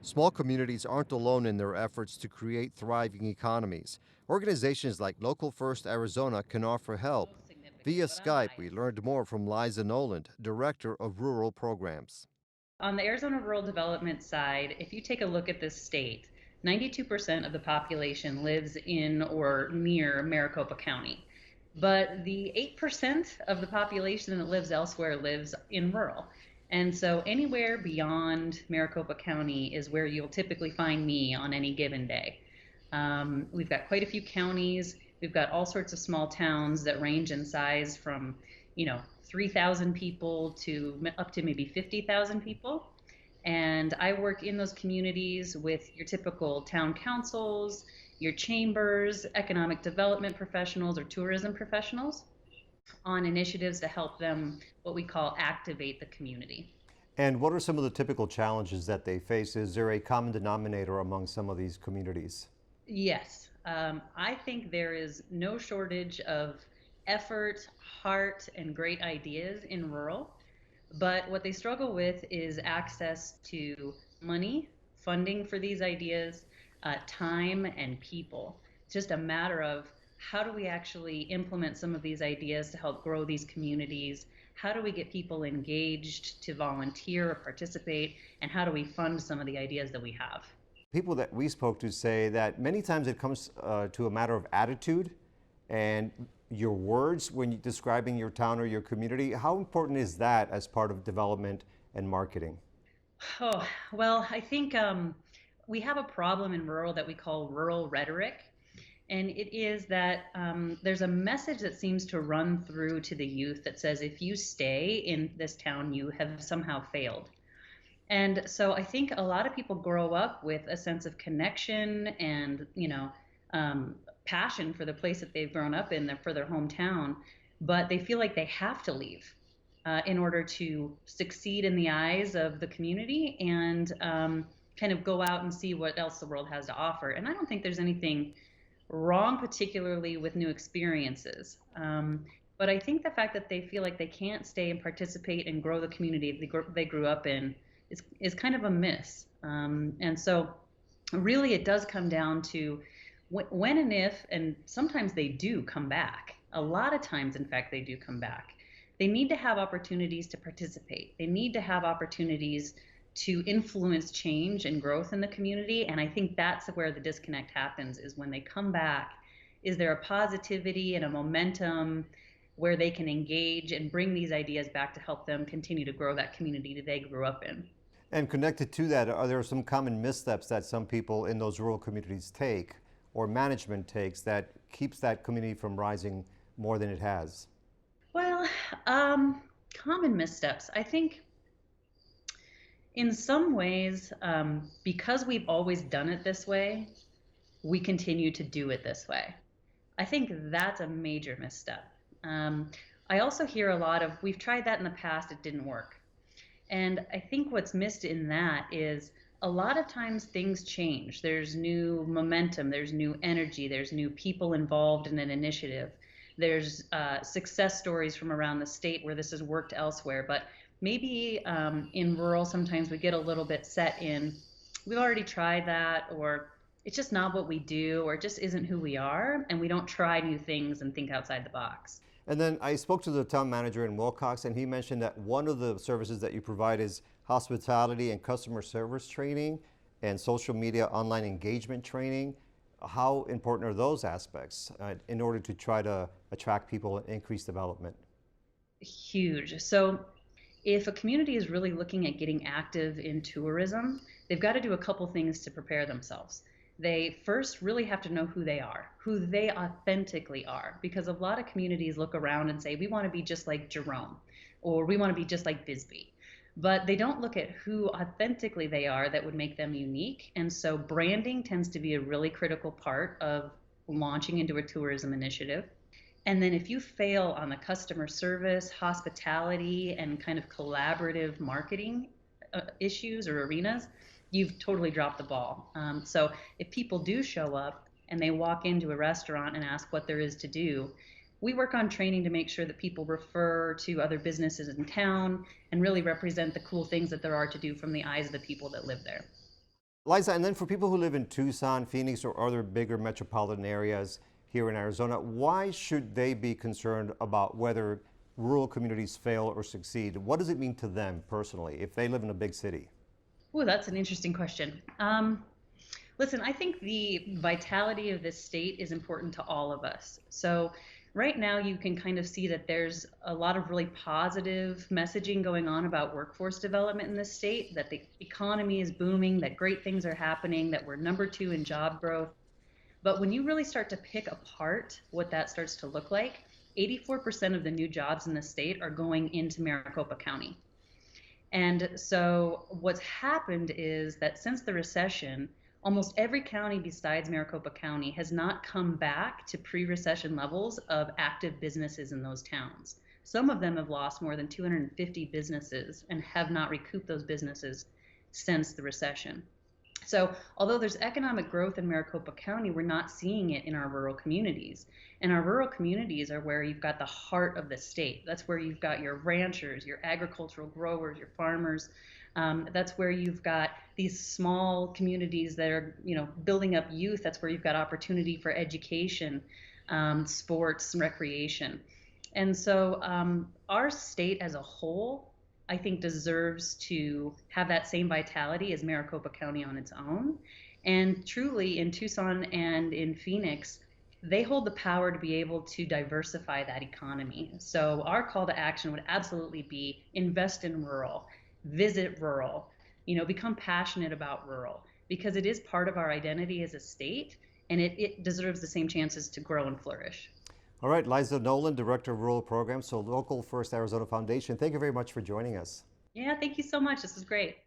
Small communities aren't alone in their efforts to create thriving economies. Organizations like Local First Arizona can offer help. Most significant, Via but I'm Skype, we biased. learned more from Liza Noland, Director of Rural Programs. On the Arizona rural development side, if you take a look at this state, 92% of the population lives in or near Maricopa County. But the 8% of the population that lives elsewhere lives in rural. And so anywhere beyond Maricopa County is where you'll typically find me on any given day. We've got quite a few counties. We've got all sorts of small towns that range in size from, 3,000 people to up to maybe 50,000 people. And I work in those communities with your typical town councils, your chambers, economic development professionals, or tourism professionals on initiatives to help them, what we call activate the community. And what are some of the typical challenges that they face? Is there a common denominator among some of these communities? Yes, I think there is no shortage of effort, heart, and great ideas in rural. But what they struggle with is access to money, funding for these ideas, time, and people. It's just a matter of how do we actually implement some of these ideas to help grow these communities? How do we get people engaged to volunteer or participate? And how do we fund some of the ideas that we have? People that we spoke to say that many times it comes to a matter of attitude and your words when you're describing your town or your community. How important is that as part of development and marketing? Oh, well, I think we have a problem in rural that we call rural rhetoric. And it is that there's a message that seems to run through to the youth that says, if you stay in this town, you have somehow failed. And so I think a lot of people grow up with a sense of connection and, passion for the place that they've grown up in, for their hometown, but they feel like they have to leave in order to succeed in the eyes of the community and kind of go out and see what else the world has to offer. And I don't think there's anything wrong, particularly with new experiences. But I think the fact that they feel like they can't stay and participate and grow the community they grew up in is kind of a miss. And so, really, it does come down to when and if, and sometimes they do come back. A lot of times, in fact, they do come back. They need to have opportunities to participate. They need to have opportunities to influence change and growth in the community. And I think that's where the disconnect happens is when they come back, is there a positivity and a momentum where they can engage and bring these ideas back to help them continue to grow that community that they grew up in? And connected to that, are there some common missteps that some people in those rural communities take or management takes that keeps that community from rising more than it has? Well, common missteps. I think in some ways, because we've always done it this way, we continue to do it this way. I think that's a major misstep. Um, I also hear a lot of, we've tried that in the past, it didn't work. And I think what's missed in that is a lot of times things change. There's new momentum, there's new energy, there's new people involved in an initiative. There's success stories from around the state where this has worked elsewhere. But maybe in rural, sometimes we get a little bit set in, we've already tried that, or it's just not what we do, or it just isn't who we are, and we don't try new things and think outside the box. And then I spoke to the town manager in Wilcox, and he mentioned that one of the services that you provide is hospitality and customer service training and social media online engagement training. How important are those aspects in order to try to attract people and increase development? Huge. So if a community is really looking at getting active in tourism, they've got to do a couple things to prepare themselves. They first really have to know who they authentically are, because a lot of communities look around and say, we want to be just like Jerome, or we want to be just like Bisbee. But they don't look at who authentically they are that would make them unique. And so branding tends to be a really critical part of launching into a tourism initiative. And then if you fail on the customer service, hospitality, and kind of collaborative marketing issues or arenas, you've totally dropped the ball. So if people do show up and they walk into a restaurant and ask what there is to do, we work on training to make sure that people refer to other businesses in town and really represent the cool things that there are to do from the eyes of the people that live there. Liza, and then for people who live in Tucson, Phoenix, or other bigger metropolitan areas here in Arizona, why should they be concerned about whether rural communities fail or succeed? What does it mean to them personally if they live in a big city? Oh, that's an interesting question. Listen, I think the vitality of this state is important to all of us. So, right now, you can kind of see that there's a lot of really positive messaging going on about workforce development in this state, that the economy is booming, that great things are happening, that we're number two in job growth. But when you really start to pick apart what that starts to look like, 84% of the new jobs in the state are going into Maricopa County. And so what's happened is that since the recession, almost every county besides Maricopa County has not come back to pre-recession levels of active businesses in those towns. Some of them have lost more than 250 businesses and have not recouped those businesses since the recession. So, although there's economic growth in Maricopa County, we're not seeing it in our rural communities. And our rural communities are where you've got the heart of the state. That's where you've got your ranchers, your agricultural growers, your farmers. That's where you've got these small communities that are, building up youth. That's where you've got opportunity for education, sports, and recreation. And so, our state as a whole, I think, deserves to have that same vitality as Maricopa County on its own. And truly, in Tucson and in Phoenix, they hold the power to be able to diversify that economy. So, our call to action would absolutely be invest in rural, visit rural, become passionate about rural, because it is part of our identity as a state, and it deserves the same chances to grow and flourish. All right, Liza Noland, Director of Rural Programs, so Local First Arizona Foundation. Thank you very much for joining us. Yeah, thank you so much. This is great.